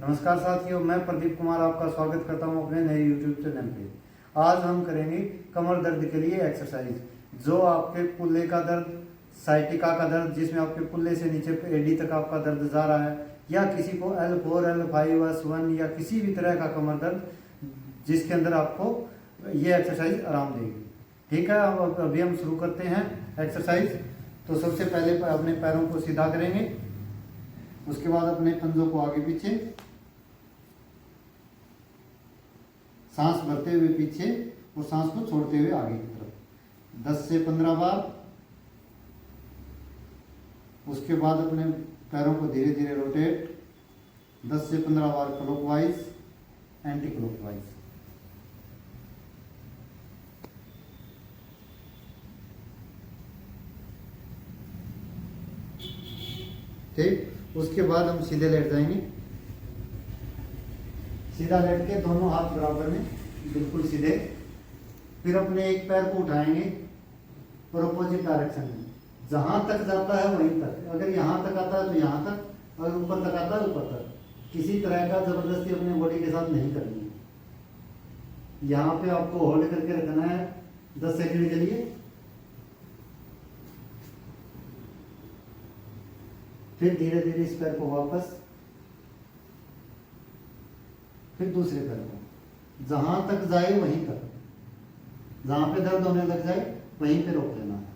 नमस्कार साथियों, मैं प्रदीप कुमार आपका स्वागत करता हूं अपने नए यूट्यूब चैनल पे। आज हम करेंगे कमर दर्द के लिए एक्सरसाइज, जो आपके पुल्ले का दर्द, साइटिका का दर्द, जिसमें आपके पुल्ले से नीचे एडी तक आपका दर्द जा रहा है, या किसी को L4, L5, S1 या किसी भी तरह का कमर दर्द जिसके अंदर आपको ये एक्सरसाइज आराम देगी। ठीक है, अब अभी हम शुरू करते हैं एक्सरसाइज। तो सबसे पहले अपने पैरों को सीधा करेंगे, उसके बाद अपने पंजों को आगे पीछे, सांस भरते हुए पीछे और सांस को छोड़ते हुए आगे की तरफ 10 से 15 बार। उसके बाद अपने पैरों को धीरे धीरे रोटेट 10 से 15 बार क्लॉकवाइज, एंटी क्लॉकवाइज। ठीक, उसके बाद हम सीधे लेट जाएंगे। सीधा लेट के दोनों हाथ बराबर में, बिल्कुल सीधे। फिर अपने एक पैर को उठाएंगे और अपोजिट डायरेक्शन में, जहां तक जाता है वहीं तक। अगर यहां तक आता है तो यहां तक, अगर ऊपर तक आता है ऊपर तक। किसी तरह का जबरदस्ती अपने बॉडी के साथ नहीं करनी है। यहां पे आपको होल्ड करके रखना है 10 सेकंड के लिए। फिर धीरे धीरे इस पैर को वापस, फिर दूसरे पैर को, जहां तक जाए वहीं तक। जहां पे दर्द होने लग जाए वहीं पे रोक लेना है।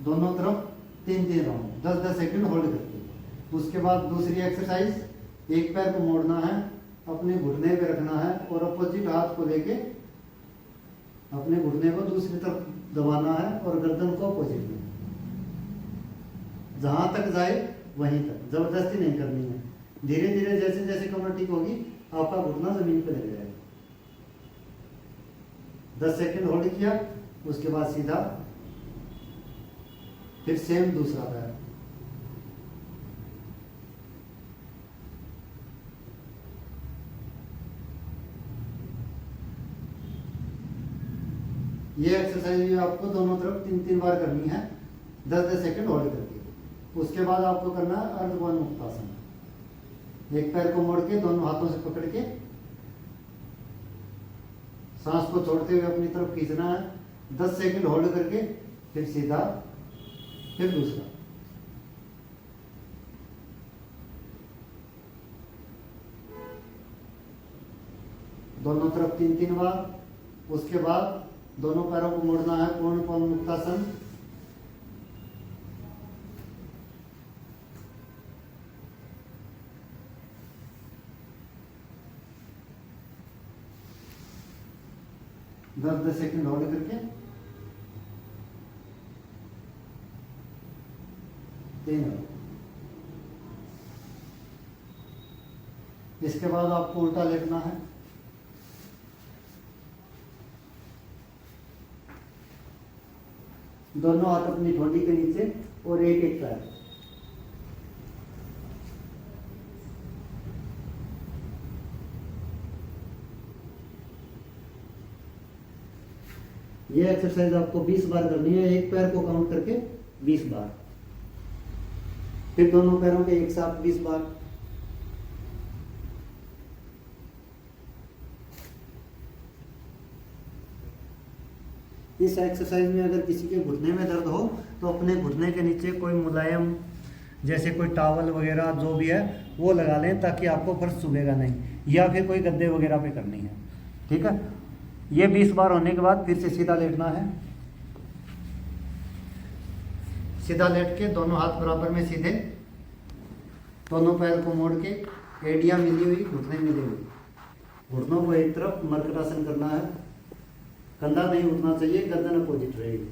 दोनों तरफ 3-3 राउंड 10-10 सेकंड होल्ड करके। उसके बाद दूसरी एक्सरसाइज, एक पैर को मोड़ना है, अपने घुटने पे रखना है और अपोजिट हाथ को लेके अपने घुटने को दूसरी तरफ दबाना है और गर्दन को अपोजिट में। जहां तक जाए वहीं तक, जबरदस्ती नहीं करनी है। धीरे धीरे जैसे जैसे कमर ठीक होगी आपका घुटना जमीन पर लग जाएगा। 10 सेकंड होल्ड किया, उसके बाद सीधा, फिर सेम दूसरा पैर। ये एक्सरसाइज भी आपको दोनों तरफ 3-3 बार करनी है, 10-10 सेकंड होल्ड करके। उसके बाद आपको करना है अर्धकोण मुक्तासन। एक पैर को मोड़ के दोनों हाथों से पकड़ के सांस को छोड़ते हुए अपनी तरफ खींचना है, 10 सेकंड होल्ड करके, फिर सीधा, फिर दूसरा। दोनों तरफ 3-3 बार। उसके बाद दोनों पैरों को मोड़ना है, पूर्ण कोण मुक्तासन। दस सेकंड होल्ड करके, 3। इसके बाद आपको उल्टा लेटना है। दोनों हाथ अपनी ठोडी के नीचे और एक एक पैर। ये एक्सरसाइज आपको 20 बार करनी है, एक पैर को काउंट करके 20 बार। फिर दोनों पैरों के एक साथ 20 बार। इस एक्सरसाइज में अगर किसी के घुटने में दर्द हो तो अपने घुटने के नीचे कोई मुलायम, जैसे कोई टॉवल वगैरह जो भी है वो लगा लें, ताकि आपको फर्श चुभेगा नहीं, या फिर कोई गद्दे वगैरह पे करनी है। ठीक है, ये 20 बार होने के बाद फिर से सीधा लेटना है। सीधा लेट के दोनों हाथ बराबर में सीधे, दोनों पैर को मोड़ के, एड़ियां मिली हुई, घुटने मिले हुए, घुटनों को एक तरफ मर्कटासन करना है। कंधा नहीं उठना चाहिए, गर्दन अपोजिट रहेगी।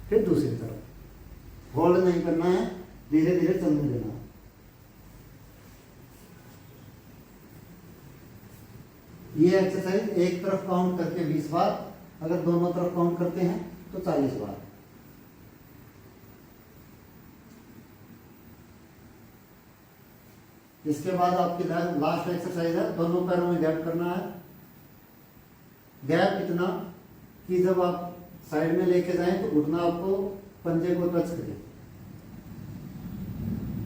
फिर दूसरी तरफ होल्ड नहीं करना है, धीरे धीरे चलने देना है। ये एक्सरसाइज एक तरफ काउंट करके 20 बार, अगर दोनों तरफ काउंट करते हैं तो 40 बार। इसके बाद आपकी लास्ट एक्सरसाइज है, दोनों पैरों में गैप करना है। गैप इतना कि जब आप साइड में लेके जाएं तो घुटना आपको पंजे को टच करे।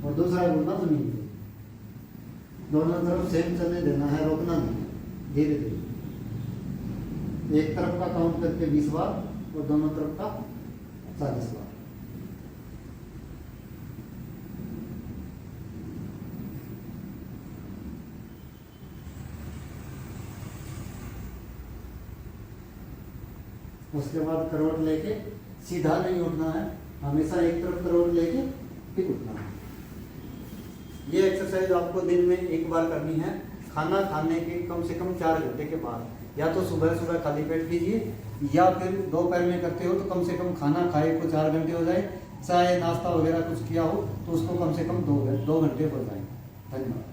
और दूसरा घुटना जमीन पे। दोनों तरफ सेम चलने देना है, रोकना नहीं, धीरे धीरे। एक तरफ का काउंट करके 20 बार और दोनों तरफ का 40 बार। उसके बाद करवट लेके सीधा नहीं उठना है, हमेशा एक तरफ करवट लेके फिर उठना है। ये एक्सरसाइज आपको दिन में एक बार करनी है, खाना खाने के कम से कम 4 घंटे के बाद। या तो सुबह सुबह खाली पेट कीजिए, या फिर दोपहर में करते हो तो कम से कम खाना खाए को 4 घंटे हो जाए, चाहे नाश्ता वगैरह कुछ किया हो तो उसको कम से कम 2 घंटे हो जाए। धन्यवाद।